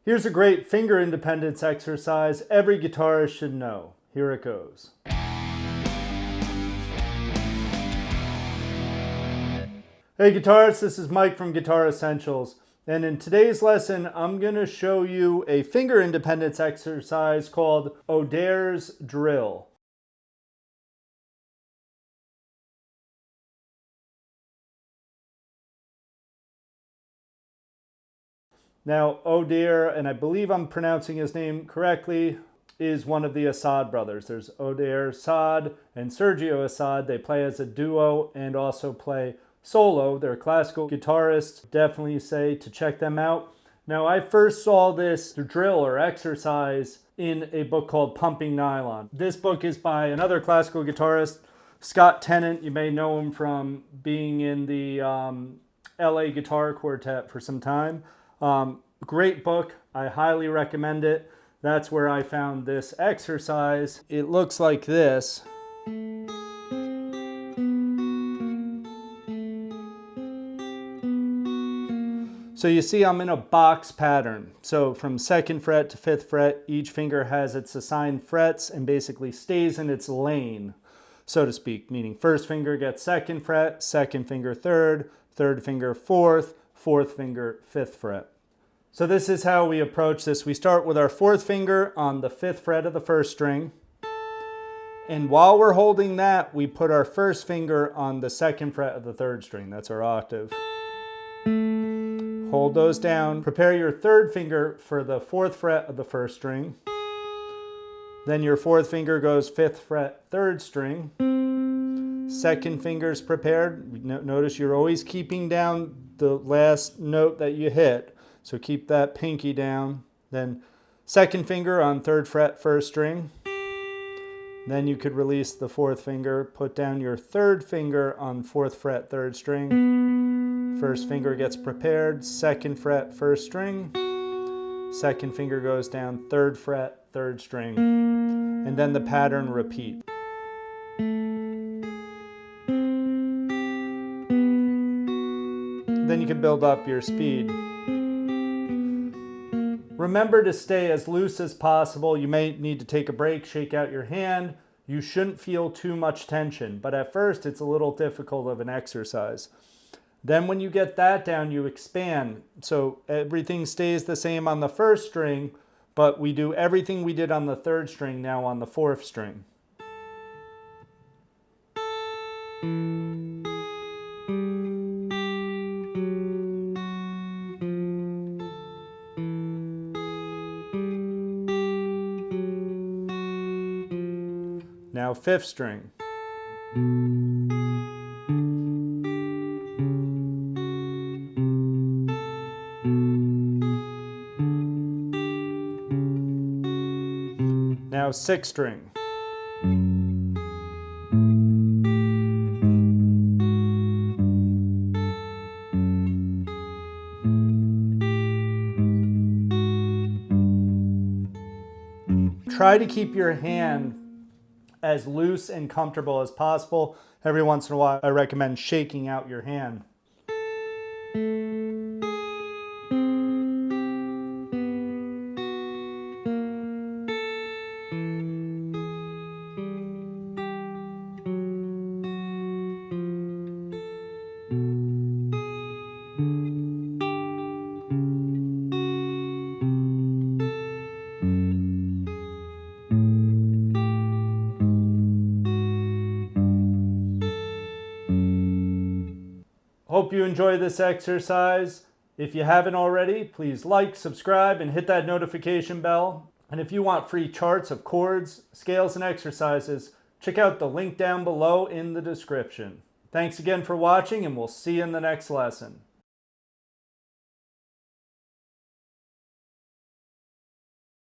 Here's a great finger independence exercise every guitarist should know. Here it goes. Hey guitarists, this is Mike from Guitar Essentials, and in today's lesson I'm going to show you a finger independence exercise called Odair's drill. Now Odair, and I believe I'm pronouncing his name correctly, is one of the Assad brothers. There's Odair Assad and Sergio Assad. They play as a duo and also play solo. They're classical guitarists. Definitely say to check them out. Now, I first saw this drill or exercise in a book called Pumping Nylon. This book is by another classical guitarist, Scott Tennant. You may know him from being in the LA Guitar Quartet for some time. Great book. I highly recommend it. That's where I found this exercise. It looks like this. So you see I'm in a box pattern. So from 2nd fret to 5th fret, each finger has its assigned frets and basically stays in its lane, so to speak, meaning 1st finger gets 2nd fret, 2nd finger 3rd, 3rd finger 4th, 4th finger 5th fret. So this is how we approach this. We start with our 4th finger on the 5th fret of the 1st string. And while we're holding that, we put our 1st finger on the 2nd fret of the 3rd string. That's our octave. Hold those down. Prepare your 3rd finger for the 4th fret of the 1st string. Then your 4th finger goes 5th fret, 3rd string. 2nd finger's prepared. Notice you're always keeping down the last note that you hit. So keep that pinky down. Then 2nd finger on 3rd fret, 1st string. Then you could release the 4th finger. Put down your 3rd finger on 4th fret, 3rd string. 1st finger gets prepared, 2nd fret, 1st string. 2nd finger goes down, 3rd fret, 3rd string. And then the pattern repeat. Then you can build up your speed. Remember to stay as loose as possible. You may need to take a break, shake out your hand. You shouldn't feel too much tension, but at first it's a little difficult of an exercise. Then when you get that down, you expand. So everything stays the same on the 1st string, but we do everything we did on the 3rd string now on the 4th string. Now 5th string. Now 6th string. Try to keep your hand as loose and comfortable as possible. Every once in a while, I recommend shaking out your hand. Hope you enjoy this exercise. If you haven't already, please like, subscribe, and hit that notification bell. And if you want free charts of chords, scales, and exercises, check out the link down below in the description. Thanks again for watching, and we'll see you in the next lesson.